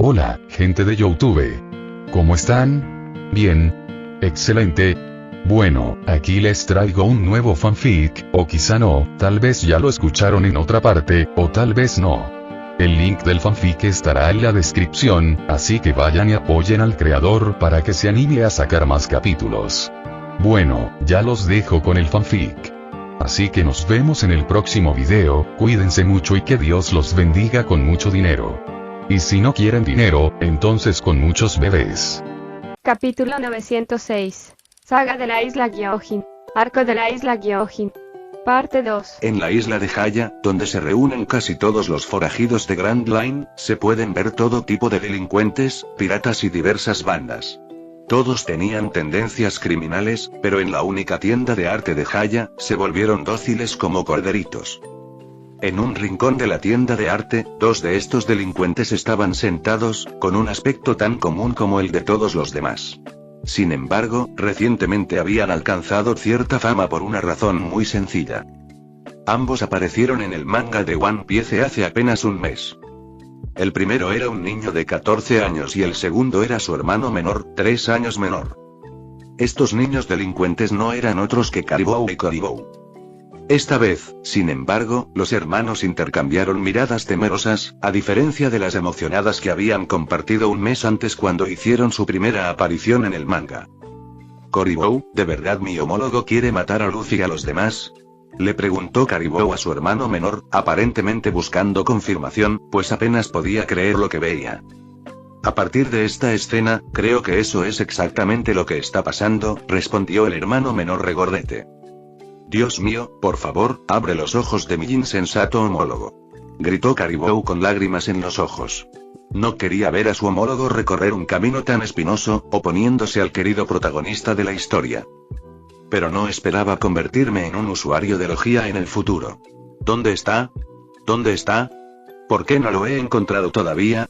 Hola, gente de YouTube. ¿Cómo están? Bien. Excelente. Bueno, aquí les traigo un nuevo fanfic, o quizá no, tal vez ya lo escucharon en otra parte, o tal vez no. El link del fanfic estará en la descripción, así que vayan y apoyen al creador para que se anime a sacar más capítulos. Bueno, ya los dejo con el fanfic. Así que nos vemos en el próximo video, cuídense mucho y que Dios los bendiga con mucho dinero. Y si no quieren dinero, entonces con muchos bebés. Capítulo 906. Saga de la isla Gyojin. Arco de la isla Gyojin. Parte 2. En la isla de Haya, donde se reúnen casi todos los forajidos de Grand Line, se pueden ver todo tipo de delincuentes, piratas y diversas bandas. Todos tenían tendencias criminales, pero en la única tienda de arte de Haya, se volvieron dóciles como corderitos. En un rincón de la tienda de arte, dos de estos delincuentes estaban sentados, con un aspecto tan común como el de todos los demás. Sin embargo, recientemente habían alcanzado cierta fama por una razón muy sencilla. Ambos aparecieron en el manga de One Piece hace apenas un mes. El primero era un niño de 14 años y el segundo era su hermano menor, 3 años menor. Estos niños delincuentes no eran otros que Caribou y Coribou. Esta vez, sin embargo, los hermanos intercambiaron miradas temerosas, a diferencia de las emocionadas que habían compartido un mes antes cuando hicieron su primera aparición en el manga. «Coribou, ¿de verdad mi homólogo quiere matar a Luffy y a los demás?», le preguntó Caribou a su hermano menor, aparentemente buscando confirmación, pues apenas podía creer lo que veía. «A partir de esta escena, creo que eso es exactamente lo que está pasando», respondió el hermano menor regordete. «Dios mío, por favor, abre los ojos de mi insensato homólogo», gritó Caribou con lágrimas en los ojos. No quería ver a su homólogo recorrer un camino tan espinoso, oponiéndose al querido protagonista de la historia. Pero no esperaba convertirme en un usuario de Logia en el futuro. ¿Dónde está? ¿Dónde está? ¿Por qué no lo he encontrado todavía?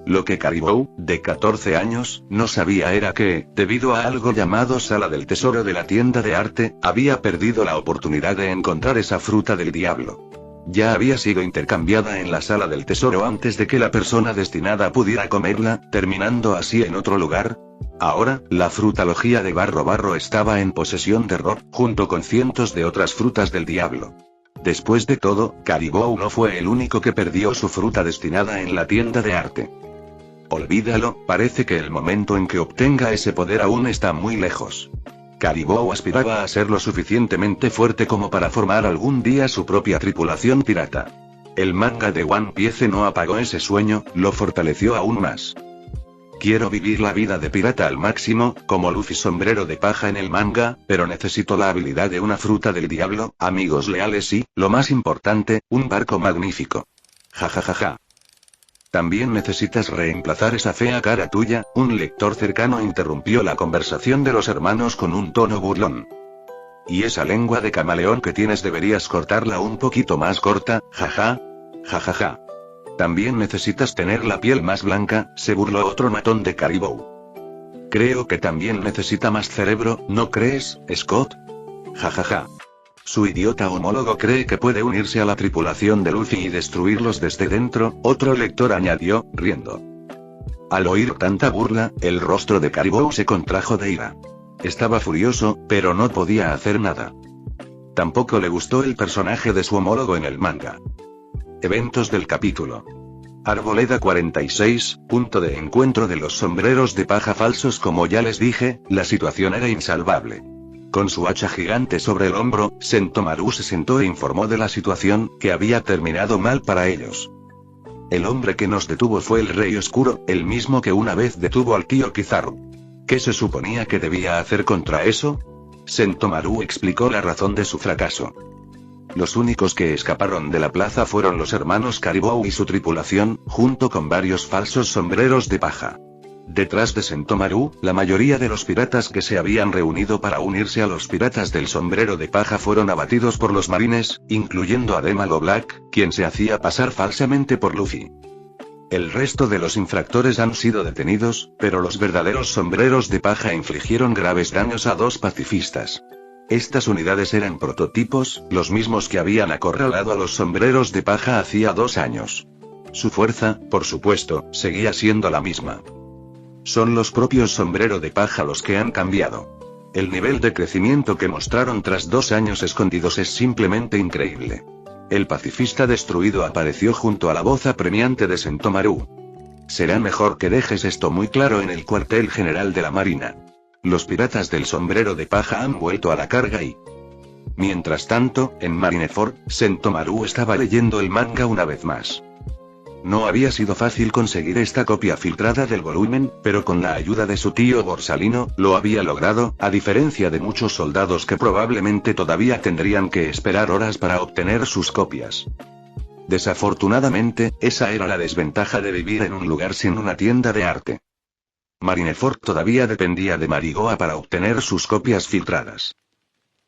Lo que Caribou, de 14 años, no sabía era que, debido a algo llamado Sala del Tesoro de la tienda de arte, había perdido la oportunidad de encontrar esa fruta del diablo. Ya había sido intercambiada en la Sala del Tesoro antes de que la persona destinada pudiera comerla, terminando así en otro lugar. Ahora, la fruta Logia de Barro estaba en posesión de Rob, junto con cientos de otras frutas del diablo. Después de todo, Caribou no fue el único que perdió su fruta destinada en la tienda de arte. Olvídalo, parece que el momento en que obtenga ese poder aún está muy lejos. Caribou aspiraba a ser lo suficientemente fuerte como para formar algún día su propia tripulación pirata. El manga de One Piece no apagó ese sueño, lo fortaleció aún más. Quiero vivir la vida de pirata al máximo, como Luffy sombrero de paja en el manga, pero necesito la habilidad de una fruta del diablo, amigos leales y, lo más importante, un barco magnífico. Jajajaja. También necesitas reemplazar esa fea cara tuya, un lector cercano interrumpió la conversación de los hermanos con un tono burlón. Y esa lengua de camaleón que tienes deberías cortarla un poquito más corta, jaja. Jajaja. También necesitas tener la piel más blanca, se burló otro matón de Caribou. Creo que también necesita más cerebro, ¿no crees, Scott? Jajaja. Su idiota homólogo cree que puede unirse a la tripulación de Luffy y destruirlos desde dentro, otro lector añadió, riendo. Al oír tanta burla, el rostro de Caribou se contrajo de ira. Estaba furioso, pero no podía hacer nada. Tampoco le gustó el personaje de su homólogo en el manga. Eventos del capítulo. Arboleda 46, punto de encuentro de los sombreros de paja falsos. Como ya les dije, la situación era insalvable. Con su hacha gigante sobre el hombro, Sentomaru se sentó e informó de la situación, que había terminado mal para ellos. El hombre que nos detuvo fue el Rey Oscuro, el mismo que una vez detuvo al tío Kizaru. ¿Qué se suponía que debía hacer contra eso? Sentomaru explicó la razón de su fracaso. Los únicos que escaparon de la plaza fueron los hermanos Caribou y su tripulación, junto con varios falsos sombreros de paja. Detrás de Sentomaru, la mayoría de los piratas que se habían reunido para unirse a los piratas del sombrero de paja fueron abatidos por los marines, incluyendo a Demago Black, quien se hacía pasar falsamente por Luffy. El resto de los infractores han sido detenidos, pero los verdaderos sombreros de paja infligieron graves daños a 2 pacifistas. Estas unidades eran prototipos, los mismos que habían acorralado a los sombreros de paja hacía 2 años. Su fuerza, por supuesto, seguía siendo la misma. Son los propios Sombrero de Paja los que han cambiado. El nivel de crecimiento que mostraron tras 2 años escondidos es simplemente increíble. El pacifista destruido apareció junto a la voz apremiante de Sentomaru. Será mejor que dejes esto muy claro en el cuartel general de la Marina. Los piratas del Sombrero de Paja han vuelto a la carga y... Mientras tanto, en Marineford, Sentomaru estaba leyendo el manga una vez más. No había sido fácil conseguir esta copia filtrada del volumen, pero con la ayuda de su tío Borsalino, lo había logrado, a diferencia de muchos soldados que probablemente todavía tendrían que esperar horas para obtener sus copias. Desafortunadamente, esa era la desventaja de vivir en un lugar sin una tienda de arte. Marineford todavía dependía de Marigoa para obtener sus copias filtradas.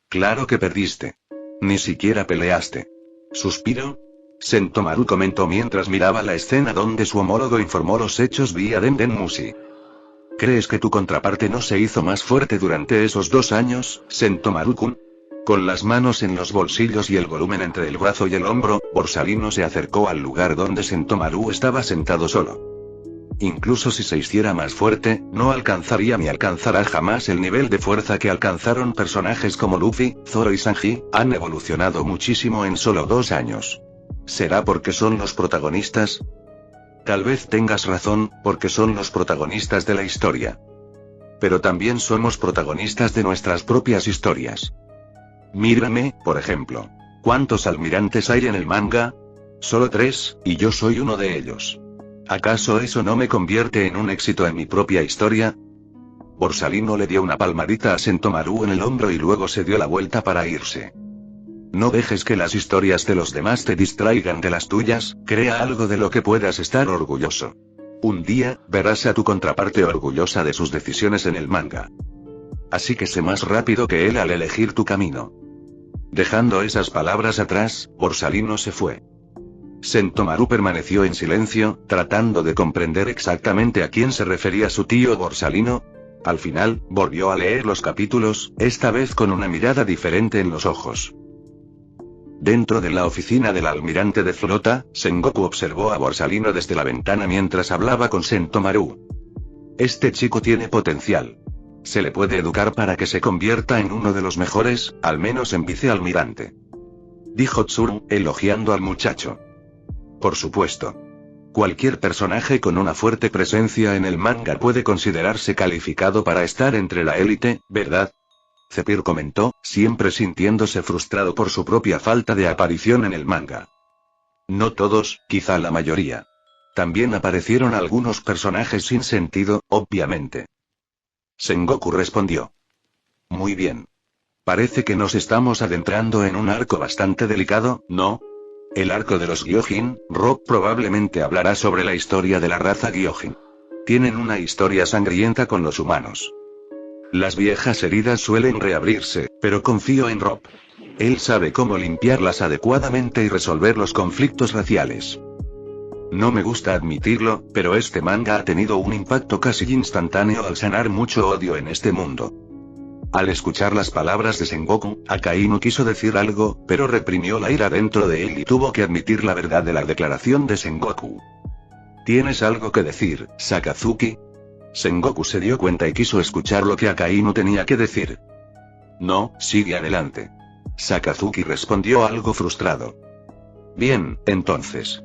Claro que perdiste. Ni siquiera peleaste. Suspiro. Sentomaru comentó mientras miraba la escena donde su homólogo informó los hechos vía Denden Mushi. ¿Crees que tu contraparte no se hizo más fuerte durante esos 2 años, Sentomaru-kun? Con las manos en los bolsillos y el volumen entre el brazo y el hombro, Borsalino se acercó al lugar donde Sentomaru estaba sentado solo. Incluso si se hiciera más fuerte, no alcanzaría ni alcanzará jamás el nivel de fuerza que alcanzaron personajes como Luffy, Zoro y Sanji. Han evolucionado muchísimo en solo 2 años. ¿Será porque son los protagonistas? Tal vez tengas razón, porque son los protagonistas de la historia. Pero también somos protagonistas de nuestras propias historias. Mírame, por ejemplo. ¿Cuántos almirantes hay en el manga? Solo 3, y yo soy uno de ellos. ¿Acaso eso no me convierte en un éxito en mi propia historia? Borsalino le dio una palmadita a Sentomaru en el hombro y luego se dio la vuelta para irse. No dejes que las historias de los demás te distraigan de las tuyas, crea algo de lo que puedas estar orgulloso. Un día, verás a tu contraparte orgullosa de sus decisiones en el manga. Así que sé más rápido que él al elegir tu camino. Dejando esas palabras atrás, Borsalino se fue. Sentomaru permaneció en silencio, tratando de comprender exactamente a quién se refería su tío Borsalino. Al final, volvió a leer los capítulos, esta vez con una mirada diferente en los ojos. Dentro de la oficina del almirante de flota, Sengoku observó a Borsalino desde la ventana mientras hablaba con Sentomaru. Este chico tiene potencial. Se le puede educar para que se convierta en uno de los mejores, al menos en vicealmirante. Dijo Tsuru, elogiando al muchacho. Por supuesto. Cualquier personaje con una fuerte presencia en el manga puede considerarse calificado para estar entre la élite, ¿verdad? Zephyr comentó, siempre sintiéndose frustrado por su propia falta de aparición en el manga. No todos, quizá la mayoría. También aparecieron algunos personajes sin sentido, obviamente. Sengoku respondió. Muy bien. Parece que nos estamos adentrando en un arco bastante delicado, ¿no? El arco de los Gyojin. Rob probablemente hablará sobre la historia de la raza Gyojin. Tienen una historia sangrienta con los humanos. Las viejas heridas suelen reabrirse, pero confío en Rob. Él sabe cómo limpiarlas adecuadamente y resolver los conflictos raciales. No me gusta admitirlo, pero este manga ha tenido un impacto casi instantáneo al sanar mucho odio en este mundo. Al escuchar las palabras de Sengoku, Akainu quiso decir algo, pero reprimió la ira dentro de él y tuvo que admitir la verdad de la declaración de Sengoku. ¿Tienes algo que decir, Sakazuki? Sengoku se dio cuenta y quiso escuchar lo que Akainu tenía que decir. No, sigue adelante. Sakazuki respondió algo frustrado. Bien, entonces.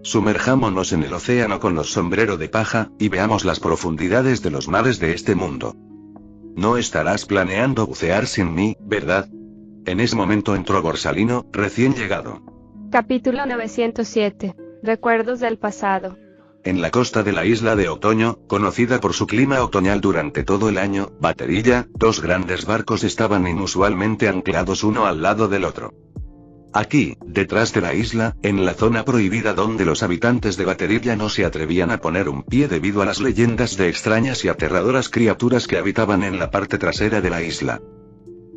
Sumerjámonos en el océano con los Sombrero de Paja, y veamos las profundidades de los mares de este mundo. No estarás planeando bucear sin mí, ¿verdad? En ese momento entró Borsalino, recién llegado. Capítulo 907. Recuerdos del pasado. En la costa de la isla de Otoño, conocida por su clima otoñal durante todo el año, Baterilla, 2 grandes barcos estaban inusualmente anclados uno al lado del otro. Aquí, detrás de la isla, en la zona prohibida donde los habitantes de Baterilla no se atrevían a poner un pie debido a las leyendas de extrañas y aterradoras criaturas que habitaban en la parte trasera de la isla.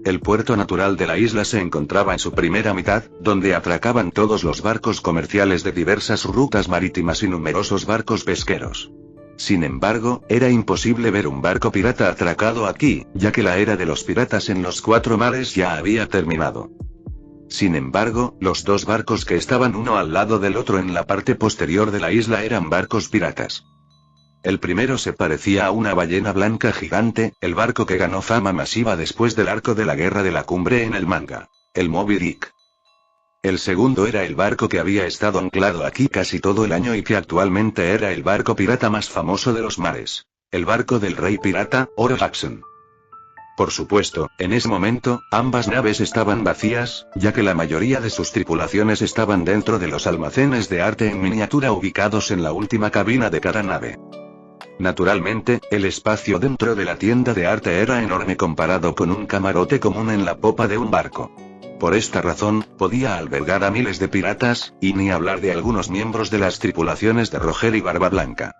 El puerto natural de la isla se encontraba en su primera mitad, donde atracaban todos los barcos comerciales de diversas rutas marítimas y numerosos barcos pesqueros. Sin embargo, era imposible ver un barco pirata atracado aquí, ya que la era de los piratas en los 4 mares ya había terminado. Sin embargo, los dos barcos que estaban uno al lado del otro en la parte posterior de la isla eran barcos piratas. El primero se parecía a una ballena blanca gigante, el barco que ganó fama masiva después del arco de la Guerra de la Cumbre en el manga, el Moby Dick. El segundo era el barco que había estado anclado aquí casi todo el año y que actualmente era el barco pirata más famoso de los mares, el barco del rey pirata, Oro Jackson. Por supuesto, en ese momento, ambas naves estaban vacías, ya que la mayoría de sus tripulaciones estaban dentro de los almacenes de arte en miniatura ubicados en la última cabina de cada nave. Naturalmente, el espacio dentro de la tienda de arte era enorme comparado con un camarote común en la popa de un barco. Por esta razón, podía albergar a miles de piratas, y ni hablar de algunos miembros de las tripulaciones de Roger y Barba Blanca.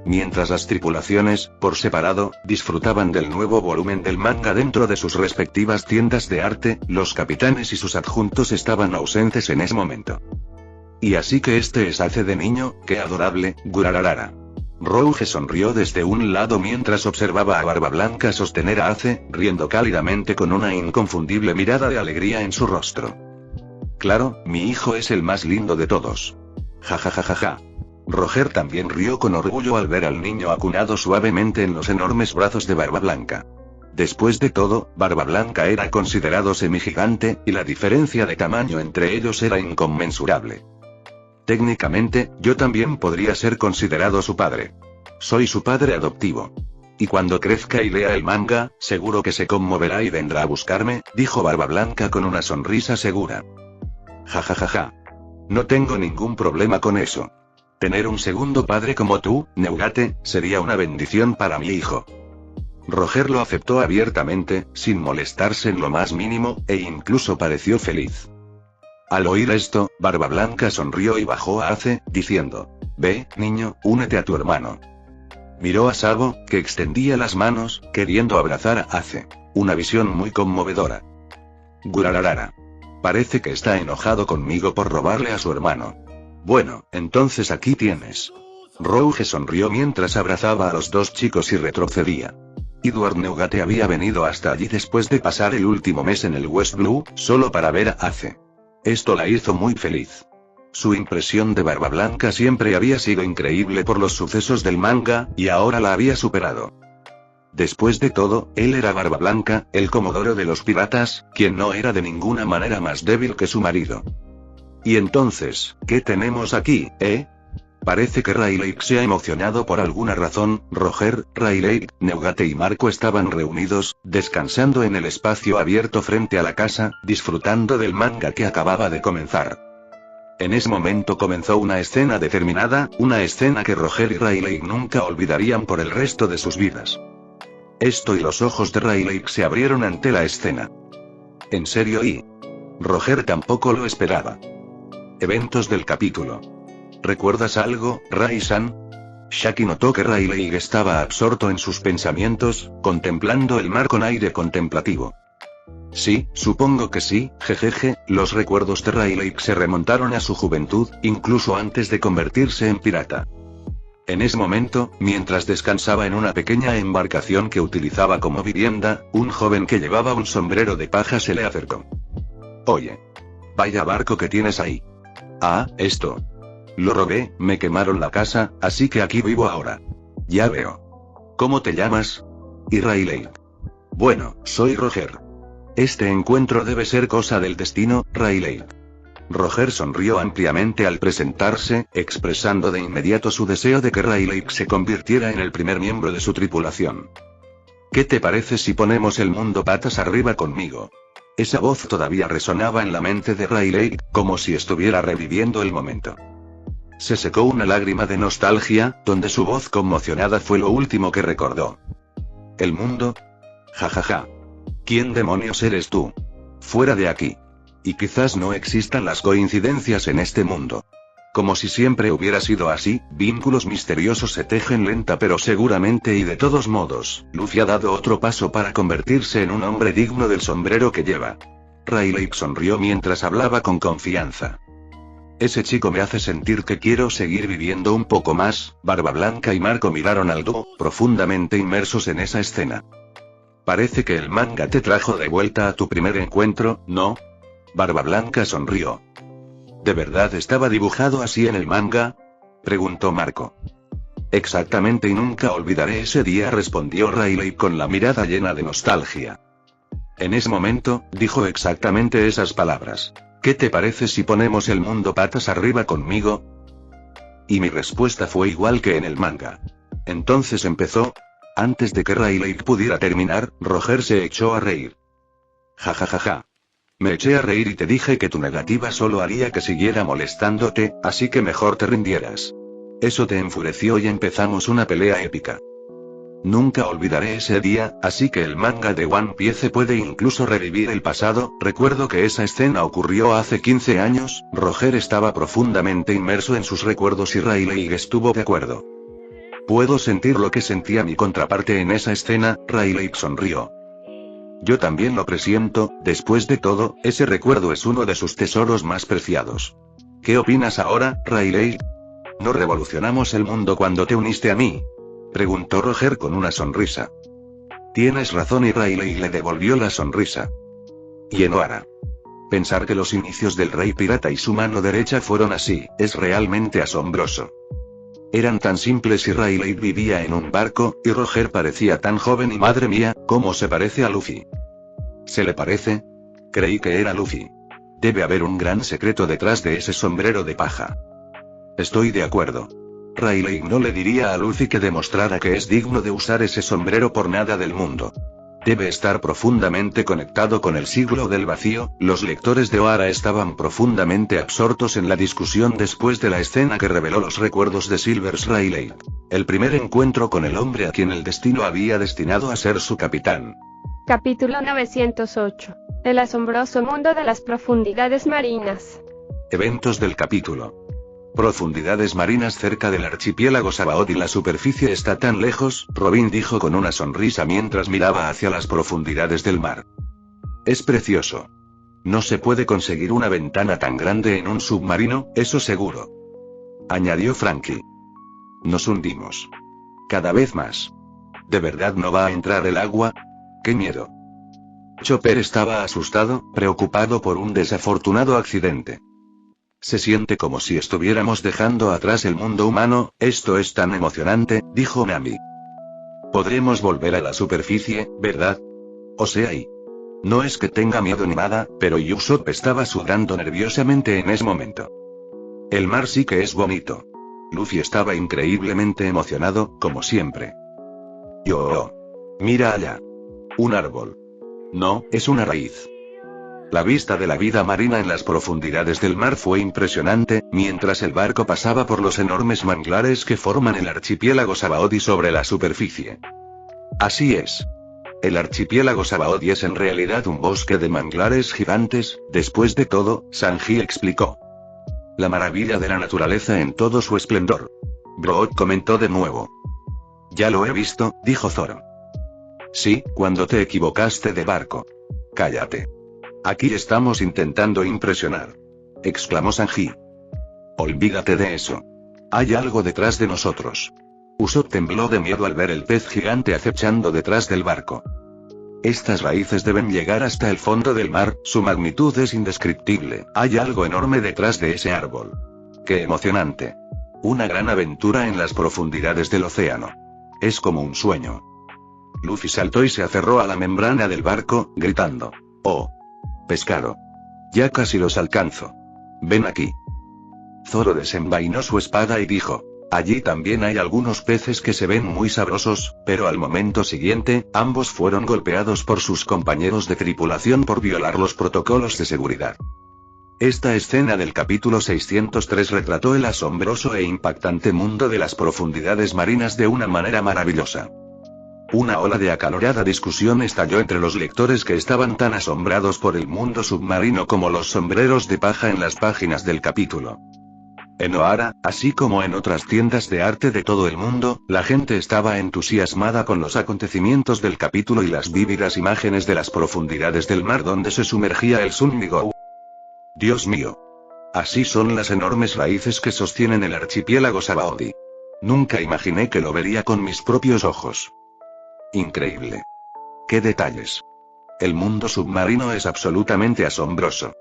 Mientras las tripulaciones, por separado, disfrutaban del nuevo volumen del manga dentro de sus respectivas tiendas de arte, los capitanes y sus adjuntos estaban ausentes en ese momento. Y así que este es Ace de niño, qué adorable, gurararara. Rouge sonrió desde un lado mientras observaba a Barba Blanca sostener a Ace, riendo cálidamente con una inconfundible mirada de alegría en su rostro. Claro, mi hijo es el más lindo de todos. Ja ja ja ja ja. Roger también rió con orgullo al ver al niño acunado suavemente en los enormes brazos de Barba Blanca. Después de todo, Barba Blanca era considerado semigigante, y la diferencia de tamaño entre ellos era inconmensurable. Técnicamente, yo también podría ser considerado su padre. Soy su padre adoptivo. Y cuando crezca y lea el manga, seguro que se conmoverá y vendrá a buscarme, dijo Barba Blanca con una sonrisa segura. Ja ja ja ja. No tengo ningún problema con eso. Tener un segundo padre como tú, Neugate, sería una bendición para mi hijo. Roger lo aceptó abiertamente, sin molestarse en lo más mínimo, e incluso pareció feliz. Al oír esto, Barba Blanca sonrió y bajó a Ace, diciendo: «Ve, niño, únete a tu hermano». Miró a Sabo, que extendía las manos, queriendo abrazar a Ace. Una visión muy conmovedora. Gurararara. Parece que está enojado conmigo por robarle a su hermano. Bueno, entonces aquí tienes. Rouge sonrió mientras abrazaba a los dos chicos y retrocedía. Edward Neugate había venido hasta allí después de pasar el último mes en el West Blue, solo para ver a Ace. Esto la hizo muy feliz. Su impresión de Barba Blanca siempre había sido increíble por los sucesos del manga, y ahora la había superado. Después de todo, él era Barba Blanca, el comodoro de los piratas, quien no era de ninguna manera más débil que su marido. Y entonces, ¿qué tenemos aquí, Parece que Rayleigh se ha emocionado por alguna razón. Roger, Rayleigh, Neugate y Marco estaban reunidos, descansando en el espacio abierto frente a la casa, disfrutando del manga que acababa de comenzar. En ese momento comenzó una escena determinada, una escena que Roger y Rayleigh nunca olvidarían por el resto de sus vidas. Esto y los ojos de Rayleigh se abrieron ante la escena. ¿En serio? Y Roger tampoco lo esperaba. Eventos del capítulo. ¿Recuerdas algo, Ray-san? Shaki notó que Rayleigh estaba absorto en sus pensamientos, contemplando el mar con aire contemplativo. Sí, supongo que sí, jejeje. Los recuerdos de Rayleigh se remontaron a su juventud, incluso antes de convertirse en pirata. En ese momento, mientras descansaba en una pequeña embarcación que utilizaba como vivienda, un joven que llevaba un sombrero de paja se le acercó. Oye. Vaya barco que tienes ahí. Ah, esto. Lo robé, me quemaron la casa, así que aquí vivo ahora. Ya veo. ¿Cómo te llamas? Y Rayleigh. Bueno, soy Roger. Este encuentro debe ser cosa del destino, Rayleigh. Roger sonrió ampliamente al presentarse, expresando de inmediato su deseo de que Rayleigh se convirtiera en el primer miembro de su tripulación. ¿Qué te parece si ponemos el mundo patas arriba conmigo? Esa voz todavía resonaba en la mente de Rayleigh, como si estuviera reviviendo el momento. Se secó una lágrima de nostalgia, donde su voz conmocionada fue lo último que recordó. ¿El mundo? Jajaja. ¿Quién demonios eres tú? Fuera de aquí. Y quizás no existan las coincidencias en este mundo. Como si siempre hubiera sido así, vínculos misteriosos se tejen lenta pero seguramente y de todos modos, Luffy ha dado otro paso para convertirse en un hombre digno del sombrero que lleva. Rayleigh sonrió mientras hablaba con confianza. Ese chico me hace sentir que quiero seguir viviendo un poco más. Barba Blanca y Marco miraron al dúo, profundamente inmersos en esa escena. Parece que el manga te trajo de vuelta a tu primer encuentro, ¿no? Barba Blanca sonrió. ¿De verdad estaba dibujado así en el manga?, preguntó Marco. Exactamente, y nunca olvidaré ese día, respondió Riley con la mirada llena de nostalgia. En ese momento, dijo exactamente esas palabras. ¿Qué te parece si ponemos el mundo patas arriba conmigo? Y mi respuesta fue igual que en el manga. Entonces empezó. Antes de que Riley pudiera terminar, Roger se echó a reír. Ja ja ja ja. Me eché a reír y te dije que tu negativa solo haría que siguiera molestándote, así que mejor te rindieras. Eso te enfureció y empezamos una pelea épica. Nunca olvidaré ese día, así que el manga de One Piece puede incluso revivir el pasado. Recuerdo que esa escena ocurrió hace 15 años, Roger estaba profundamente inmerso en sus recuerdos y Riley estuvo de acuerdo. Puedo sentir lo que sentía mi contraparte en esa escena, Riley sonrió. Yo también lo presiento, después de todo, ese recuerdo es uno de sus tesoros más preciados. ¿Qué opinas ahora, Riley? ¿No revolucionamos el mundo cuando te uniste a mí?, preguntó Roger con una sonrisa. Tienes razón, y Riley le devolvió la sonrisa. Y Enohara. Pensar que los inicios del Rey Pirata y su mano derecha fueron así, es realmente asombroso. Eran tan simples y Riley vivía en un barco, y Roger parecía tan joven y madre mía, ¿cómo se parece a Luffy? ¿Se le parece? Creí que era Luffy. Debe haber un gran secreto detrás de ese sombrero de paja. Estoy de acuerdo. Riley no le diría a Luffy que demostrara que es digno de usar ese sombrero por nada del mundo. Debe estar profundamente conectado con el siglo del vacío. Los lectores de Ohara estaban profundamente absortos en la discusión después de la escena que reveló los recuerdos de Silvers Riley. El primer encuentro con el hombre a quien el destino había destinado a ser su capitán. Capítulo 908. El asombroso mundo de las profundidades marinas. Eventos del capítulo. Profundidades marinas cerca del archipiélago Sabaody. La superficie está tan lejos, Robin dijo con una sonrisa mientras miraba hacia las profundidades del mar. Es precioso. No se puede conseguir una ventana tan grande en un submarino, eso seguro. Añadió Frankie. Nos hundimos. Cada vez más. ¿De verdad no va a entrar el agua? ¡Qué miedo! Chopper estaba asustado, preocupado por un desafortunado accidente. Se siente como si estuviéramos dejando atrás el mundo humano, esto es tan emocionante, dijo Nami. Podremos volver a la superficie, ¿verdad? O sea, no es que tenga miedo ni nada, pero Usopp estaba sudando nerviosamente en ese momento. El mar sí que es bonito. Luffy estaba increíblemente emocionado, como siempre. Mira allá. Un árbol. No, es una raíz. La vista de la vida marina en las profundidades del mar fue impresionante, mientras el barco pasaba por los enormes manglares que forman el archipiélago Sabaody sobre la superficie. Así es. El archipiélago Sabaody es en realidad un bosque de manglares gigantes, después de todo, Sanji explicó. La maravilla de la naturaleza en todo su esplendor. Brook comentó de nuevo. Ya lo he visto, dijo Zoro. Sí, cuando te equivocaste de barco. Cállate. Aquí estamos intentando impresionar. Exclamó Sanji. Olvídate de eso. Hay algo detrás de nosotros. Usopp tembló de miedo al ver el pez gigante acechando detrás del barco. Estas raíces deben llegar hasta el fondo del mar, su magnitud es indescriptible, hay algo enorme detrás de ese árbol. ¡Qué emocionante! Una gran aventura en las profundidades del océano. Es como un sueño. Luffy saltó y se aferró a la membrana del barco, gritando. ¡Oh! Pescado. Ya casi los alcanzo. Ven aquí. Zoro desenvainó su espada y dijo. Allí también hay algunos peces que se ven muy sabrosos, pero al momento siguiente, ambos fueron golpeados por sus compañeros de tripulación por violar los protocolos de seguridad. Esta escena del capítulo 603 retrató el asombroso e impactante mundo de las profundidades marinas de una manera maravillosa. Una ola de acalorada discusión estalló entre los lectores que estaban tan asombrados por el mundo submarino como los sombreros de paja en las páginas del capítulo. En Ohara, así como en otras tiendas de arte de todo el mundo, la gente estaba entusiasmada con los acontecimientos del capítulo y las vívidas imágenes de las profundidades del mar donde se sumergía el Sun Mi-Go. Dios mío. Así son las enormes raíces que sostienen el archipiélago Sabaody. Nunca imaginé que lo vería con mis propios ojos. Increíble. ¡Qué detalles! El mundo submarino es absolutamente asombroso.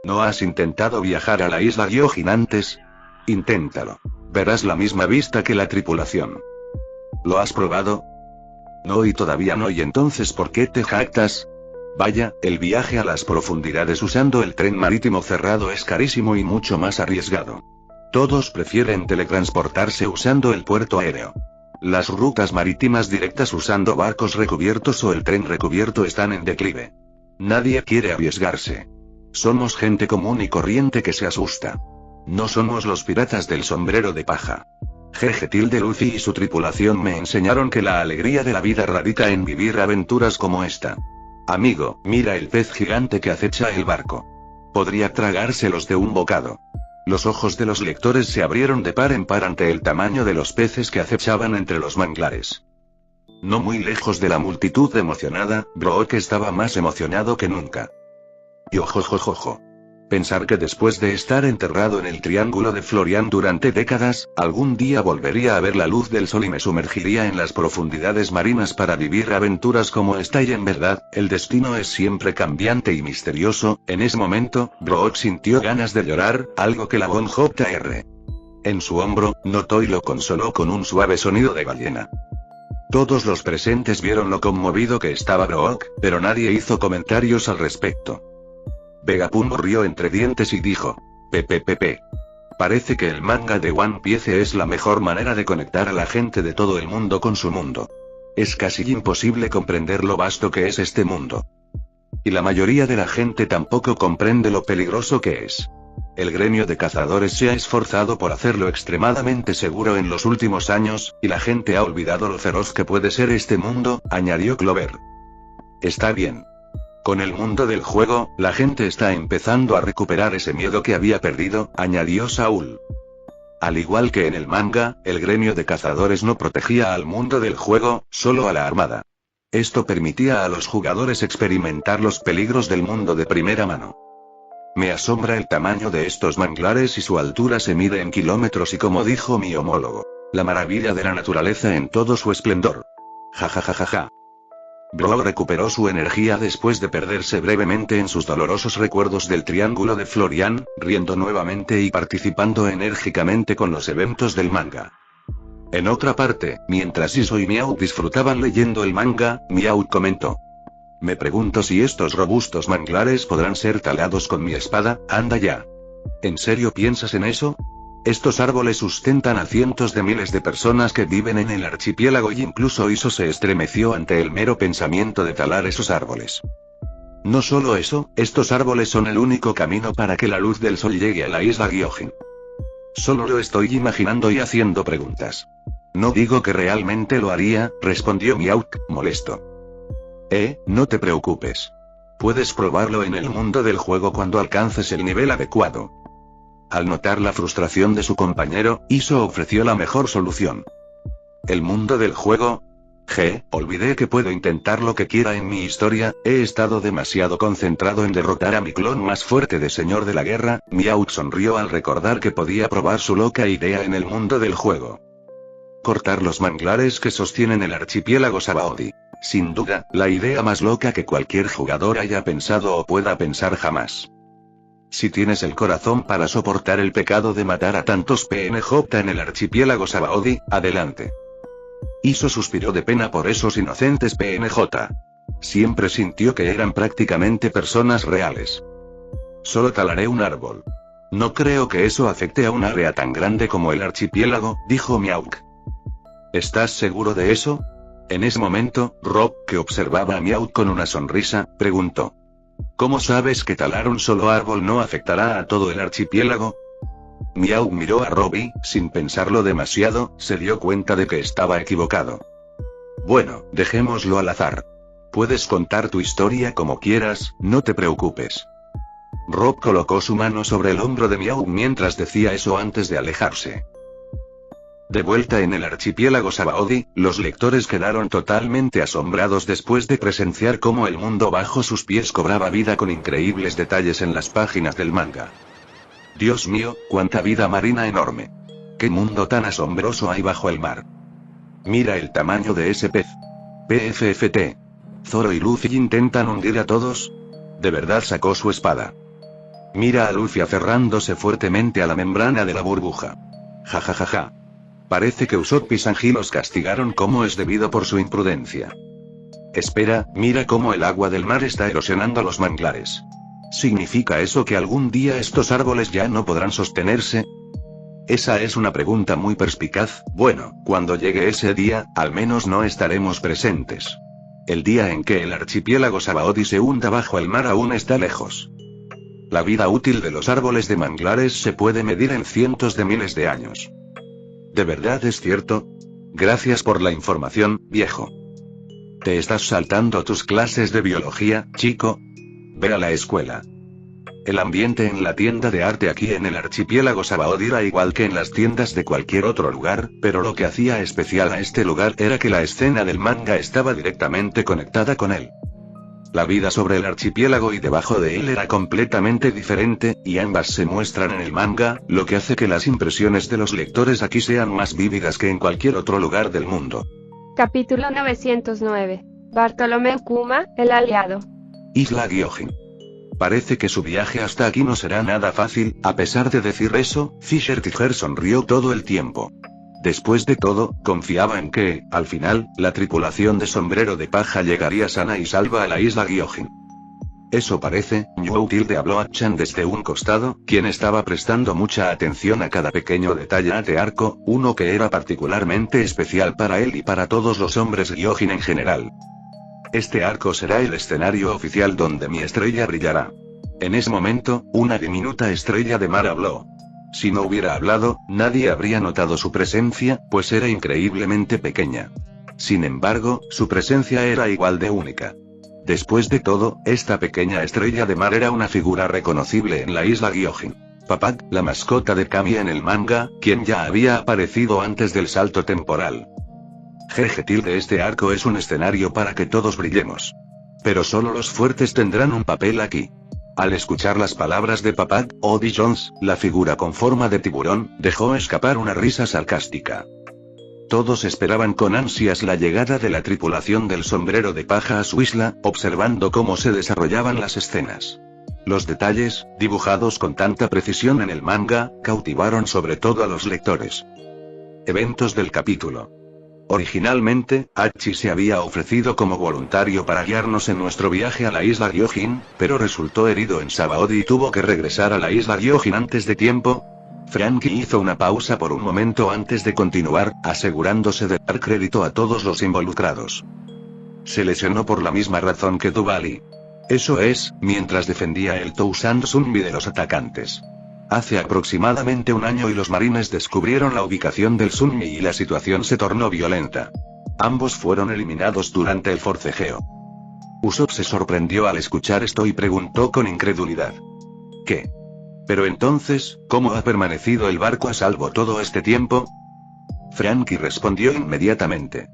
¿No has intentado viajar a la isla Gyojin antes? Inténtalo. Verás la misma vista que la tripulación. ¿Lo has probado? No, y todavía no, y entonces ¿por qué te jactas? Vaya, el viaje a las profundidades usando el tren marítimo cerrado es carísimo y mucho más arriesgado. Todos prefieren teletransportarse usando el puerto aéreo. Las rutas marítimas directas usando barcos recubiertos o el tren recubierto están en declive. Nadie quiere arriesgarse. Somos gente común y corriente que se asusta. No somos los piratas del sombrero de paja. Jeje tilde Luffy y su tripulación me enseñaron que la alegría de la vida radica en vivir aventuras como esta. Amigo, mira el pez gigante que acecha el barco. Podría tragárselos de un bocado. Los ojos de los lectores se abrieron de par en par ante el tamaño de los peces que acechaban entre los manglares. No muy lejos de la multitud emocionada, Brook estaba más emocionado que nunca. Y ojojojojo. Pensar que después de estar enterrado en el Triángulo de Florian durante décadas, algún día volvería a ver la luz del sol y me sumergiría en las profundidades marinas para vivir aventuras como esta, y en verdad, el destino es siempre cambiante y misterioso. En ese momento, Brook sintió ganas de llorar, algo que la Bon Jr. en su hombro notó y lo consoló con un suave sonido de ballena. Todos los presentes vieron lo conmovido que estaba Brook, pero nadie hizo comentarios al respecto. Vegapunk rió entre dientes y dijo: Pepe. Parece que el manga de One Piece es la mejor manera de conectar a la gente de todo el mundo con su mundo. Es casi imposible comprender lo vasto que es este mundo. Y la mayoría de la gente tampoco comprende lo peligroso que es. El gremio de cazadores se ha esforzado por hacerlo extremadamente seguro en los últimos años, y la gente ha olvidado lo feroz que puede ser este mundo, añadió Clover. Está bien. Con el mundo del juego, la gente está empezando a recuperar ese miedo que había perdido, añadió Saúl. Al igual que en el manga, el gremio de cazadores no protegía al mundo del juego, solo a la armada. Esto permitía a los jugadores experimentar los peligros del mundo de primera mano. Me asombra el tamaño de estos manglares y su altura se mide en kilómetros y, como dijo mi homólogo, la maravilla de la naturaleza en todo su esplendor. Ja. Brook recuperó su energía después de perderse brevemente en sus dolorosos recuerdos del Triángulo de Florian, riendo nuevamente y participando enérgicamente con los eventos del manga. En otra parte, mientras Iso y Meowth disfrutaban leyendo el manga, Meowth comentó: Me pregunto si estos robustos manglares podrán ser talados con mi espada. Anda ya. ¿En serio piensas en eso? Estos árboles sustentan a cientos de miles de personas que viven en el archipiélago, y incluso Iso se estremeció ante el mero pensamiento de talar esos árboles. No solo eso, estos árboles son el único camino para que la luz del sol llegue a la isla Gyojin. Solo lo estoy imaginando y haciendo preguntas. No digo que realmente lo haría, respondió Meowth, molesto. No te preocupes. Puedes probarlo en el mundo del juego cuando alcances el nivel adecuado. Al notar la frustración de su compañero, Iso ofreció la mejor solución. ¿El mundo del juego? Olvidé que puedo intentar lo que quiera en mi historia. He estado demasiado concentrado en derrotar a mi clon más fuerte de Señor de la Guerra. Meowth sonrió al recordar que podía probar su loca idea en el mundo del juego. Cortar los manglares que sostienen el archipiélago Sabaody. Sin duda, la idea más loca que cualquier jugador haya pensado o pueda pensar jamás. Si tienes el corazón para soportar el pecado de matar a tantos PNJ en el archipiélago Sabaody, adelante. Iso suspiró de pena por esos inocentes PNJ. Siempre sintió que eran prácticamente personas reales. Solo talaré un árbol. No creo que eso afecte a un área tan grande como el archipiélago, dijo Meowth. ¿Estás seguro de eso? En ese momento, Rob, que observaba a Meowth con una sonrisa, preguntó: ¿Cómo sabes que talar un solo árbol no afectará a todo el archipiélago? Meowth miró a Rob y, sin pensarlo demasiado, se dio cuenta de que estaba equivocado. Bueno, dejémoslo al azar. Puedes contar tu historia como quieras, no te preocupes. Rob colocó su mano sobre el hombro de Meowth mientras decía eso antes de alejarse. De vuelta en el archipiélago Sabaody, los lectores quedaron totalmente asombrados después de presenciar cómo el mundo bajo sus pies cobraba vida con increíbles detalles en las páginas del manga. Dios mío, cuánta vida marina enorme. ¿Qué mundo tan asombroso hay bajo el mar? Mira el tamaño de ese pez. PFFT. Zoro y Luffy intentan hundir a todos. ¿De verdad sacó su espada? Mira a Luffy aferrándose fuertemente a la membrana de la burbuja. Ja ja ja ja. Parece que Usopp y Sanji los castigaron como es debido por su imprudencia. Espera, mira cómo el agua del mar está erosionando los manglares. ¿Significa eso que algún día estos árboles ya no podrán sostenerse? Esa es una pregunta muy perspicaz. Bueno, cuando llegue ese día, al menos no estaremos presentes. El día en que el archipiélago Sabaody se hunda bajo el mar aún está lejos. La vida útil de los árboles de manglares se puede medir en cientos de miles de años. ¿De verdad es cierto? Gracias por la información, viejo. ¿Te estás saltando tus clases de biología, chico? Ve a la escuela. El ambiente en la tienda de arte aquí en el archipiélago Sabaody era igual que en las tiendas de cualquier otro lugar, pero lo que hacía especial a este lugar era que la escena del manga estaba directamente conectada con él. La vida sobre el archipiélago y debajo de él era completamente diferente, y ambas se muestran en el manga, lo que hace que las impresiones de los lectores aquí sean más vívidas que en cualquier otro lugar del mundo. Capítulo 909. Bartolomeu Kuma, el aliado. Isla Gyojin. Parece que su viaje hasta aquí no será nada fácil. A pesar de decir eso, Fisher Tiger sonrió todo el tiempo. Después de todo, confiaba en que, al final, la tripulación de Sombrero de Paja llegaría sana y salva a la isla Gyojin. Eso parece. Newou Tilde habló a Chan desde un costado, quien estaba prestando mucha atención a cada pequeño detalle de este arco, uno que era particularmente especial para él y para todos los hombres Gyojin en general. Este arco será el escenario oficial donde mi estrella brillará. En ese momento, una diminuta estrella de mar habló. Si no hubiera hablado, nadie habría notado su presencia, pues era increíblemente pequeña. Sin embargo, su presencia era igual de única. Después de todo, esta pequeña estrella de mar era una figura reconocible en la isla Gyojin. Papak, la mascota de Kami en el manga, quien ya había aparecido antes del salto temporal. Jeje tilde, este arco es un escenario para que todos brillemos. Pero solo los fuertes tendrán un papel aquí. Al escuchar las palabras de Papak, Odie Jones, la figura con forma de tiburón, dejó escapar una risa sarcástica. Todos esperaban con ansias la llegada de la tripulación del Sombrero de Paja a su isla, observando cómo se desarrollaban las escenas. Los detalles, dibujados con tanta precisión en el manga, cautivaron sobre todo a los lectores. Eventos del capítulo. Originalmente, Hachi se había ofrecido como voluntario para guiarnos en nuestro viaje a la isla Gyojin, pero resultó herido en Sabaody y tuvo que regresar a la isla Gyojin antes de tiempo. Franky hizo una pausa por un momento antes de continuar, asegurándose de dar crédito a todos los involucrados. Se lesionó por la misma razón que Duvali. Eso es, mientras defendía el Toussaint Sunmi de los atacantes. Hace aproximadamente un año y los marines descubrieron la ubicación del Sunmi y la situación se tornó violenta. Ambos fueron eliminados durante el forcejeo. Usopp se sorprendió al escuchar esto y preguntó con incredulidad. ¿Qué? Pero entonces, ¿cómo ha permanecido el barco a salvo todo este tiempo? Franky respondió inmediatamente.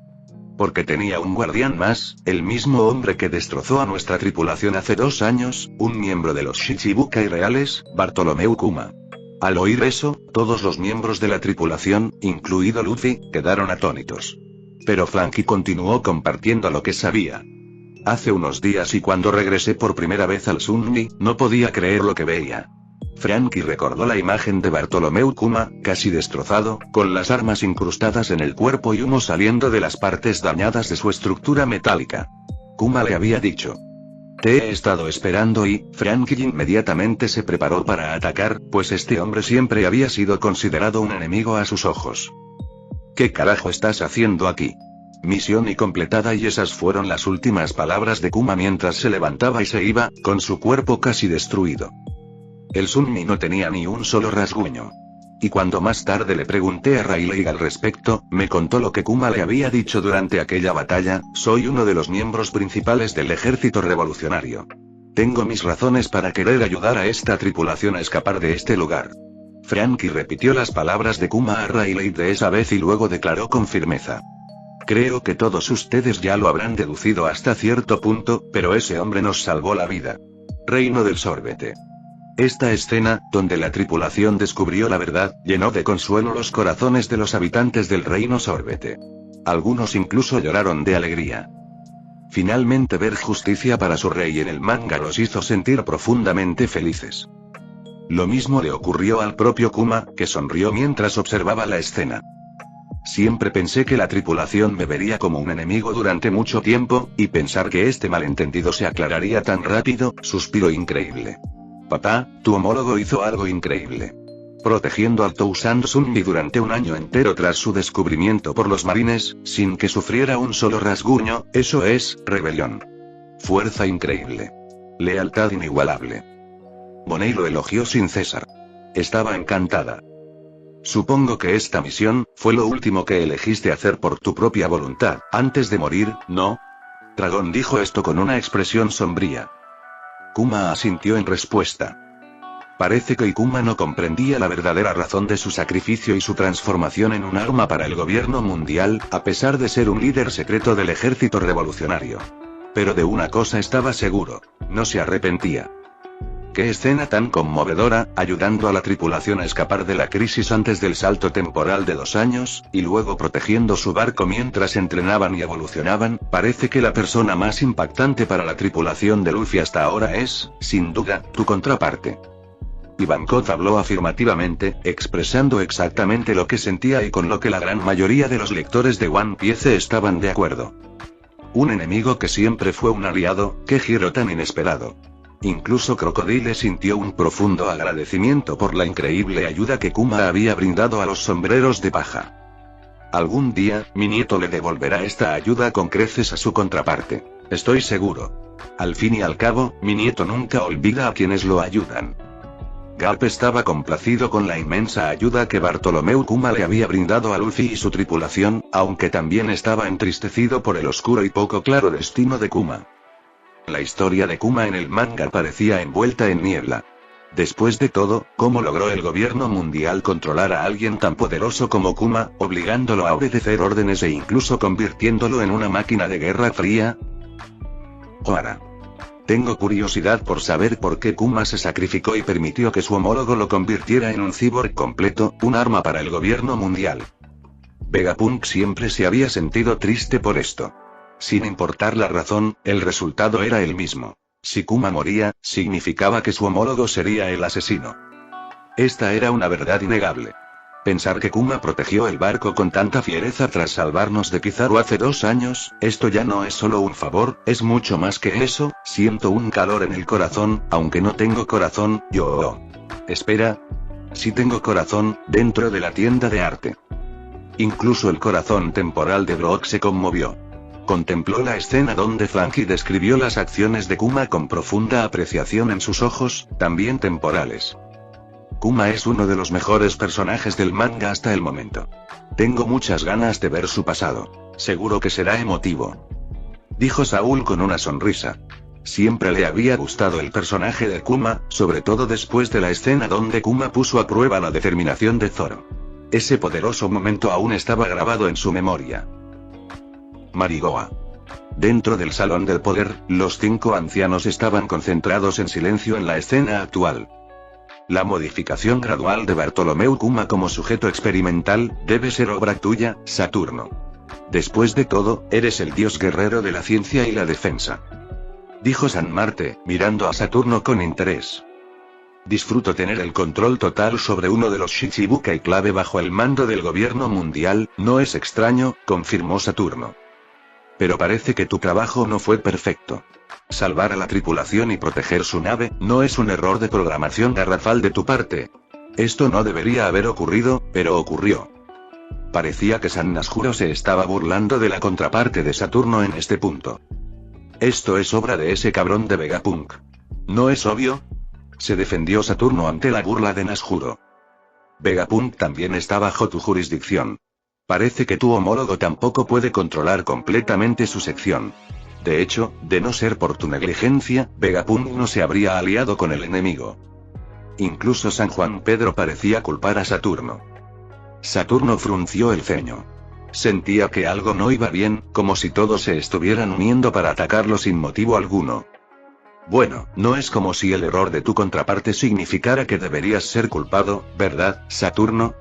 Porque tenía un guardián más, el mismo hombre que destrozó a nuestra tripulación hace 2 años, un miembro de los Shichibukai reales, Bartolomeu Kuma. Al oír eso, todos los miembros de la tripulación, incluido Luffy, quedaron atónitos. Pero Franky continuó compartiendo lo que sabía. Hace unos días y cuando regresé por primera vez al Sunmi, no podía creer lo que veía. Franky recordó la imagen de Bartolomeu Kuma, casi destrozado, con las armas incrustadas en el cuerpo y humo saliendo de las partes dañadas de su estructura metálica. Kuma le había dicho: te he estado esperando y, Franky inmediatamente se preparó para atacar, pues este hombre siempre había sido considerado un enemigo a sus ojos. ¿Qué carajo estás haciendo aquí? Misión incompletada, y esas fueron las últimas palabras de Kuma mientras se levantaba y se iba, con su cuerpo casi destruido. El Sunmi no tenía ni un solo rasguño. Y cuando más tarde le pregunté a Rayleigh al respecto, me contó lo que Kuma le había dicho durante aquella batalla: soy uno de los miembros principales del ejército revolucionario. Tengo mis razones para querer ayudar a esta tripulación a escapar de este lugar. Franky repitió las palabras de Kuma a Rayleigh de esa vez y luego declaró con firmeza: creo que todos ustedes ya lo habrán deducido hasta cierto punto, pero ese hombre nos salvó la vida. Reino del Sorbete. Esta escena, donde la tripulación descubrió la verdad, llenó de consuelo los corazones de los habitantes del Reino Sorbete. Algunos incluso lloraron de alegría. Finalmente ver justicia para su rey en el manga los hizo sentir profundamente felices. Lo mismo le ocurrió al propio Kuma, que sonrió mientras observaba la escena. Siempre pensé que la tripulación me vería como un enemigo durante mucho tiempo, y pensar que este malentendido se aclararía tan rápido, suspiro increíble. Papá, tu homólogo hizo algo increíble. Protegiendo al Tousan Sunmi durante un año entero tras su descubrimiento por los marines, sin que sufriera un solo rasguño, eso es, rebelión. Fuerza increíble. Lealtad inigualable. Monet lo elogió sin cesar. Estaba encantada. Supongo que esta misión fue lo último que elegiste hacer por tu propia voluntad, antes de morir, ¿no? Dragón dijo esto con una expresión sombría. Kuma asintió en respuesta. Parece que Kuma no comprendía la verdadera razón de su sacrificio y su transformación en un arma para el gobierno mundial, a pesar de ser un líder secreto del ejército revolucionario. Pero de una cosa estaba seguro, no se arrepentía. Qué escena tan conmovedora, ayudando a la tripulación a escapar de la crisis antes del salto temporal de 2 años, y luego protegiendo su barco mientras entrenaban y evolucionaban. Parece que la persona más impactante para la tripulación de Luffy hasta ahora es, sin duda, tu contraparte. Ivankov habló afirmativamente, expresando exactamente lo que sentía y con lo que la gran mayoría de los lectores de One Piece estaban de acuerdo. Un enemigo que siempre fue un aliado, qué giro tan inesperado. Incluso Crocodile sintió un profundo agradecimiento por la increíble ayuda que Kuma había brindado a los sombreros de paja. Algún día, mi nieto le devolverá esta ayuda con creces a su contraparte. Estoy seguro. Al fin y al cabo, mi nieto nunca olvida a quienes lo ayudan. Garp estaba complacido con la inmensa ayuda que Bartolomeu Kuma le había brindado a Luffy y su tripulación, aunque también estaba entristecido por el oscuro y poco claro destino de Kuma. La historia de Kuma en el manga parecía envuelta en niebla. Después de todo, ¿cómo logró el gobierno mundial controlar a alguien tan poderoso como Kuma, obligándolo a obedecer órdenes e incluso convirtiéndolo en una máquina de guerra fría? Ahora. Tengo curiosidad por saber por qué Kuma se sacrificó y permitió que su homólogo lo convirtiera en un cyborg completo, un arma para el gobierno mundial. Vegapunk siempre se había sentido triste por esto. Sin importar la razón, el resultado era el mismo. Si Kuma moría, significaba que su homólogo sería el asesino. Esta era una verdad innegable. Pensar que Kuma protegió el barco con tanta fiereza tras salvarnos de Kizaru hace 2 años, esto ya no es solo un favor, es mucho más que eso. Siento un calor en el corazón, aunque no tengo corazón, yo... Espera. Sí tengo corazón, dentro de la tienda de arte. Incluso el corazón temporal de Brock se conmovió. Contempló la escena donde Franky describió las acciones de Kuma con profunda apreciación en sus ojos, también temporales. Kuma es uno de los mejores personajes del manga hasta el momento. Tengo muchas ganas de ver su pasado. Seguro que será emotivo. Dijo Saúl con una sonrisa. Siempre le había gustado el personaje de Kuma, sobre todo después de la escena donde Kuma puso a prueba la determinación de Zoro. Ese poderoso momento aún estaba grabado en su memoria. Marigoa. Dentro del Salón del Poder, los 5 ancianos estaban concentrados en silencio en la escena actual. La modificación gradual de Bartolomeu Kuma como sujeto experimental, debe ser obra tuya, Saturno. Después de todo, eres el dios guerrero de la ciencia y la defensa. Dijo San Marte, mirando a Saturno con interés. Disfruto tener el control total sobre uno de los Shichibukai clave bajo el mando del gobierno mundial, no es extraño, confirmó Saturno. Pero parece que tu trabajo no fue perfecto. Salvar a la tripulación y proteger su nave, no es un error de programación garrafal de tu parte. Esto no debería haber ocurrido, pero ocurrió. Parecía que San Nasjuro se estaba burlando de la contraparte de Saturno en este punto. Esto es obra de ese cabrón de Vegapunk. ¿No es obvio? Se defendió Saturno ante la burla de Nasjuro. Vegapunk también está bajo tu jurisdicción. Parece que tu homólogo tampoco puede controlar completamente su sección. De hecho, de no ser por tu negligencia, Vegapunk no se habría aliado con el enemigo. Incluso San Juan Pedro parecía culpar a Saturno. Saturno frunció el ceño. Sentía que algo no iba bien, como si todos se estuvieran uniendo para atacarlo sin motivo alguno. Bueno, no es como si el error de tu contraparte significara que deberías ser culpado, ¿verdad, Saturno?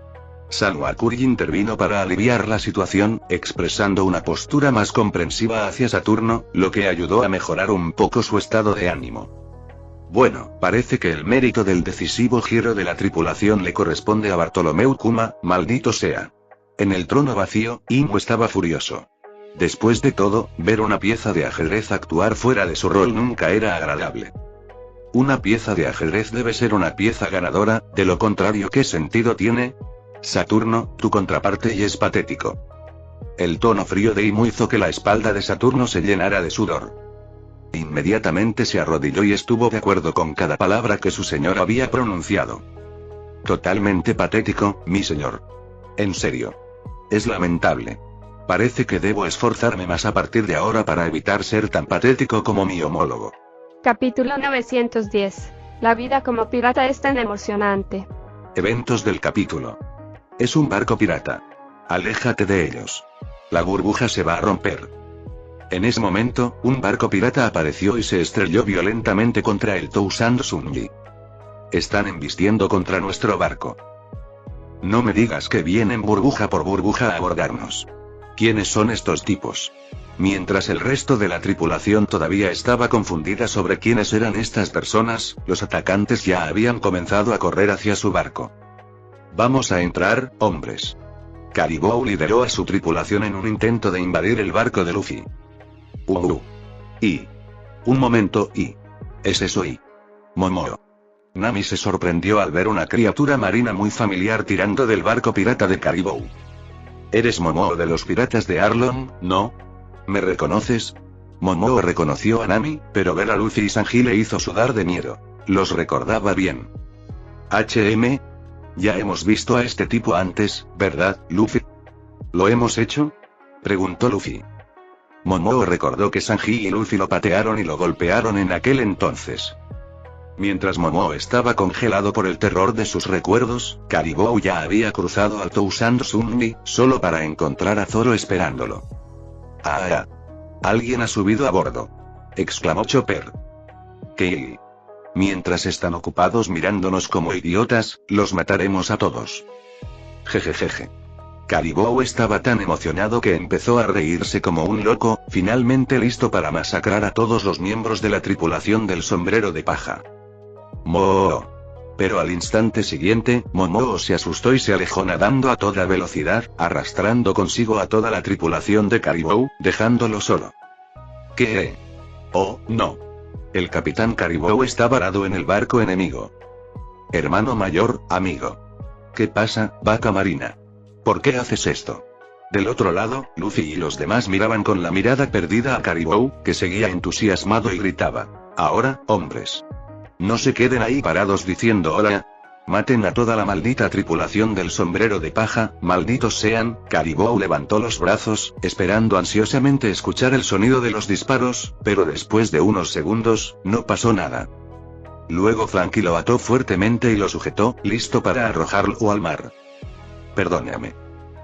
Sanuakuri intervino para aliviar la situación, expresando una postura más comprensiva hacia Saturno, lo que ayudó a mejorar un poco su estado de ánimo. Bueno, parece que el mérito del decisivo giro de la tripulación le corresponde a Bartolomeu Kuma, maldito sea. En el trono vacío, Ingo estaba furioso. Después de todo, ver una pieza de ajedrez actuar fuera de su rol nunca era agradable. Una pieza de ajedrez debe ser una pieza ganadora, de lo contrario, ¿qué sentido tiene? Saturno, tu contraparte, y es patético. El tono frío de Imo hizo que la espalda de Saturno se llenara de sudor. Inmediatamente se arrodilló y estuvo de acuerdo con cada palabra que su señor había pronunciado. Totalmente patético, mi señor. En serio. Es lamentable. Parece que debo esforzarme más a partir de ahora para evitar ser tan patético como mi homólogo. Capítulo 910. La vida como pirata es tan emocionante. Eventos del capítulo. Es un barco pirata. Aléjate de ellos. La burbuja se va a romper. En ese momento, un barco pirata apareció y se estrelló violentamente contra el Tousand Sunji. Están embistiendo contra nuestro barco. No me digas que vienen burbuja por burbuja a abordarnos. ¿Quiénes son estos tipos? Mientras el resto de la tripulación todavía estaba confundida sobre quiénes eran estas personas, los atacantes ya habían comenzado a correr hacia su barco. Vamos a entrar, hombres. Caribou lideró a su tripulación en un intento de invadir el barco de Luffy. Un momento, ¿es eso Momoa? Nami se sorprendió al ver una criatura marina muy familiar tirando del barco pirata de Caribou. Eres Momoa de los piratas de Arlong, ¿no? ¿Me reconoces? Momoa reconoció a Nami, pero ver a Luffy y Sanji le hizo sudar de miedo. Los recordaba bien. Ya hemos visto a este tipo antes, ¿verdad, Luffy? ¿Lo hemos hecho? Preguntó Luffy. Momoa recordó que Sanji y Luffy lo patearon y lo golpearon en aquel entonces. Mientras Momoa estaba congelado por el terror de sus recuerdos, Caribou ya había cruzado al Tousand Sunji, solo para encontrar a Zoro esperándolo. Alguien ha subido a bordo. Exclamó Chopper. ¿Qué? Mientras están ocupados mirándonos como idiotas, los mataremos a todos. Jejejeje. Caribou estaba tan emocionado que empezó a reírse como un loco, finalmente listo para masacrar a todos los miembros de la tripulación del sombrero de paja. ¡Moo! Pero al instante siguiente, Momoa se asustó y se alejó nadando a toda velocidad, arrastrando consigo a toda la tripulación de Caribou, dejándolo solo. ¿Qué? Oh, no. El capitán Caribou está varado en el barco enemigo. Hermano mayor, amigo. ¿Qué pasa, vaca marina? ¿Por qué haces esto? Del otro lado, Luffy y los demás miraban con la mirada perdida a Caribou, que seguía entusiasmado y gritaba. Ahora, hombres. No se queden ahí parados diciendo hola. Maten a toda la maldita tripulación del sombrero de paja, malditos sean. Caribou levantó los brazos, esperando ansiosamente escuchar el sonido de los disparos, pero después de unos segundos, no pasó nada. Luego Franky lo ató fuertemente y lo sujetó, listo para arrojarlo al mar. Perdóname.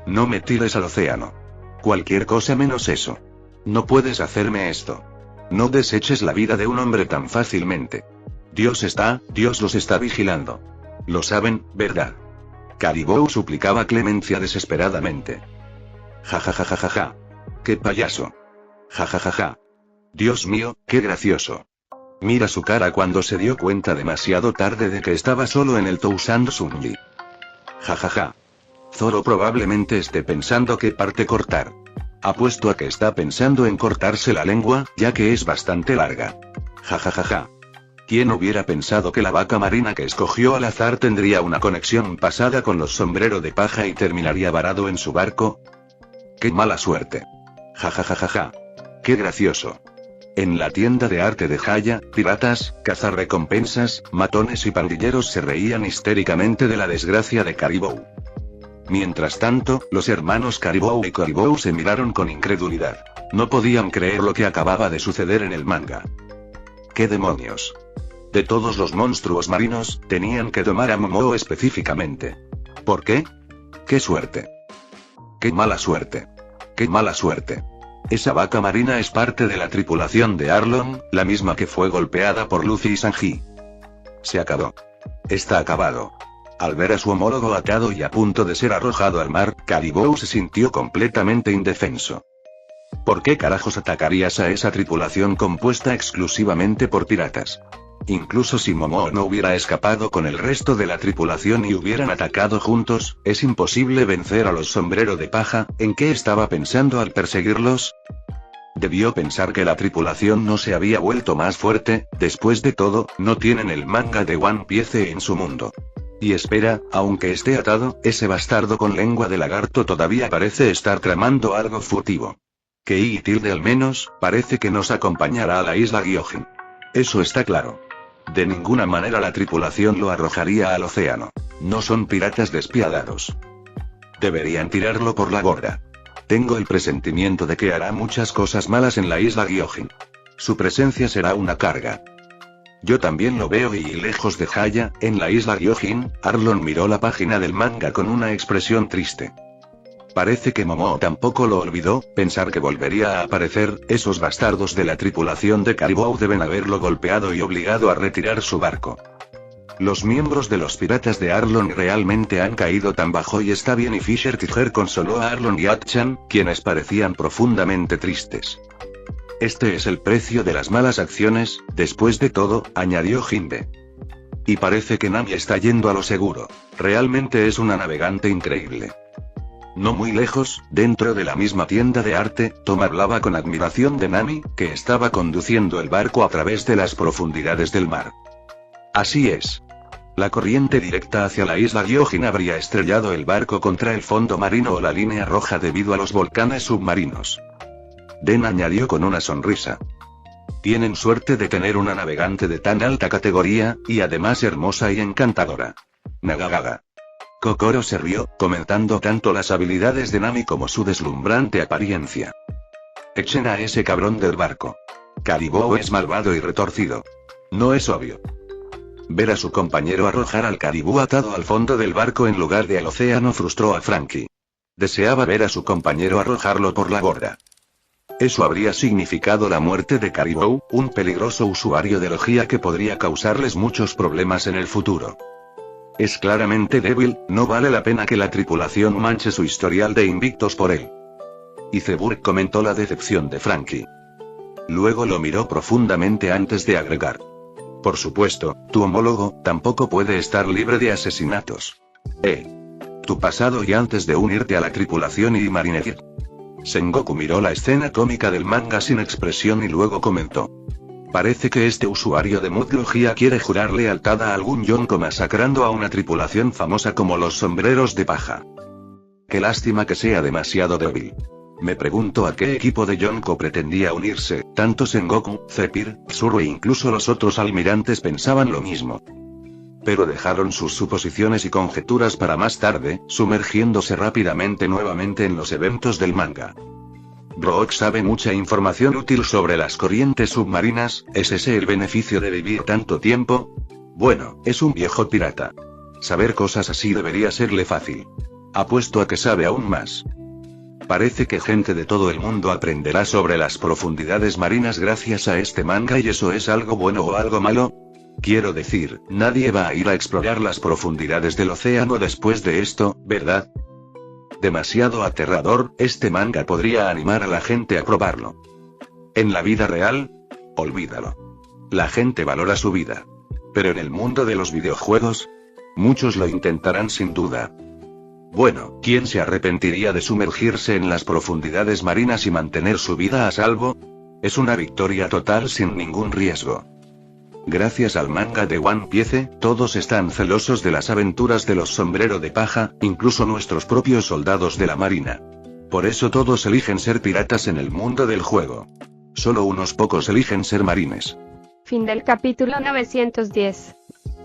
No me tires al océano. Cualquier cosa menos eso. No puedes hacerme esto. No deseches la vida de un hombre tan fácilmente. Dios los está vigilando. Lo saben, ¿verdad? Caribou suplicaba clemencia desesperadamente. Ja. ¡Qué payaso! Ja. Dios mío, qué gracioso. Mira su cara cuando se dio cuenta demasiado tarde de que estaba solo en el Tousand Sunji. Ja. Zoro probablemente esté pensando qué parte cortar. Apuesto a que está pensando en cortarse la lengua, ya que es bastante larga. Ja. ¿Quién hubiera pensado que la vaca marina que escogió al azar tendría una conexión pasada con los sombrero de paja y terminaría varado en su barco? ¡Qué mala suerte! Ja. ¡Qué gracioso! En la tienda de arte de Haya, piratas, cazarrecompensas, matones y pandilleros se reían histéricamente de la desgracia de Caribou. Mientras tanto, los hermanos Caribou y Caribou se miraron con incredulidad. No podían creer lo que acababa de suceder en el manga. ¿Qué demonios? De todos los monstruos marinos, tenían que tomar a Momoa específicamente. ¿Por qué? ¡Qué suerte! ¡Qué mala suerte! ¡Qué mala suerte! Esa vaca marina es parte de la tripulación de Arlong, la misma que fue golpeada por Luffy y Sanji. Se acabó. Está acabado. Al ver a su homólogo atado y a punto de ser arrojado al mar, Caribou se sintió completamente indefenso. ¿Por qué carajos atacarías a esa tripulación compuesta exclusivamente por piratas? Incluso si Momo no hubiera escapado con el resto de la tripulación y hubieran atacado juntos, es imposible vencer a los sombrero de paja. ¿En qué estaba pensando al perseguirlos? Debió pensar que la tripulación no se había vuelto más fuerte. Después de todo, no tienen el manga de One Piece en su mundo. Y espera, aunque esté atado, ese bastardo con lengua de lagarto todavía parece estar tramando algo furtivo. Que y Tilde al menos, parece que nos acompañará a la isla Gyojin. Eso está claro. De ninguna manera la tripulación lo arrojaría al océano. No son piratas despiadados. Deberían tirarlo por la borda. Tengo el presentimiento de que hará muchas cosas malas en la isla Gyojin. Su presencia será una carga. Yo también lo veo, y lejos de Haya, en la isla Gyojin, Arlong miró la página del manga con una expresión triste. Parece que Momo tampoco lo olvidó. Pensar que volvería a aparecer. Esos bastardos de la tripulación de Caribou deben haberlo golpeado y obligado a retirar su barco. Los miembros de los piratas de Arlong realmente han caído tan bajo, y está bien. Y Fisher Tiger consoló a Arlong y Hatchan, quienes parecían profundamente tristes. Este es el precio de las malas acciones, después de todo, añadió Hinde. Y parece que Nami está yendo a lo seguro. Realmente es una navegante increíble. No muy lejos, dentro de la misma tienda de arte, Tom hablaba con admiración de Nami, que estaba conduciendo el barco a través de las profundidades del mar. Así es. La corriente directa hacia la isla Gyojin habría estrellado el barco contra el fondo marino o la línea roja debido a los volcanes submarinos. Den añadió con una sonrisa. Tienen suerte de tener una navegante de tan alta categoría, y además hermosa y encantadora. Nagagaga. Kokoro se rió, comentando tanto las habilidades de Nami como su deslumbrante apariencia. Echen a ese cabrón del barco. Caribou es malvado y retorcido. No es obvio. Ver a su compañero arrojar al caribú atado al fondo del barco en lugar de al océano frustró a Frankie. Deseaba ver a su compañero arrojarlo por la borda. Eso habría significado la muerte de Caribou, un peligroso usuario de logia que podría causarles muchos problemas en el futuro. Es claramente débil, no vale la pena que la tripulación manche su historial de invictos por él. Iceburg comentó la decepción de Frankie. Luego lo miró profundamente antes de agregar. Por supuesto, tu homólogo tampoco puede estar libre de asesinatos. Tu pasado y antes de unirte a la tripulación y marinería. Sengoku miró la escena cómica del manga sin expresión y luego comentó. Parece que este usuario de Mudlogia quiere jurar lealtad a algún Yonko masacrando a una tripulación famosa como los sombreros de paja. Qué lástima que sea demasiado débil. Me pregunto a qué equipo de Yonko pretendía unirse. Tanto Sengoku, Zephyr, Zoro e incluso los otros almirantes pensaban lo mismo. Pero dejaron sus suposiciones y conjeturas para más tarde, sumergiéndose rápidamente nuevamente en los eventos del manga. Brook sabe mucha información útil sobre las corrientes submarinas. ¿Es ese el beneficio de vivir tanto tiempo? Bueno, es un viejo pirata. Saber cosas así debería serle fácil. Apuesto a que sabe aún más. Parece que gente de todo el mundo aprenderá sobre las profundidades marinas gracias a este manga. ¿Y eso es algo bueno o algo malo? Quiero decir, nadie va a ir a explorar las profundidades del océano después de esto, ¿verdad? Demasiado aterrador. Este manga podría animar a la gente a probarlo. En la vida real, olvídalo. La gente valora su vida. Pero en el mundo de los videojuegos, muchos lo intentarán sin duda. Bueno, ¿quién se arrepentiría de sumergirse en las profundidades marinas y mantener su vida a salvo? Es una victoria total sin ningún riesgo. Gracias al manga de One Piece, todos están celosos de las aventuras de los sombrero de paja, incluso nuestros propios soldados de la marina. Por eso todos eligen ser piratas en el mundo del juego. Solo unos pocos eligen ser marines. Fin del capítulo 910.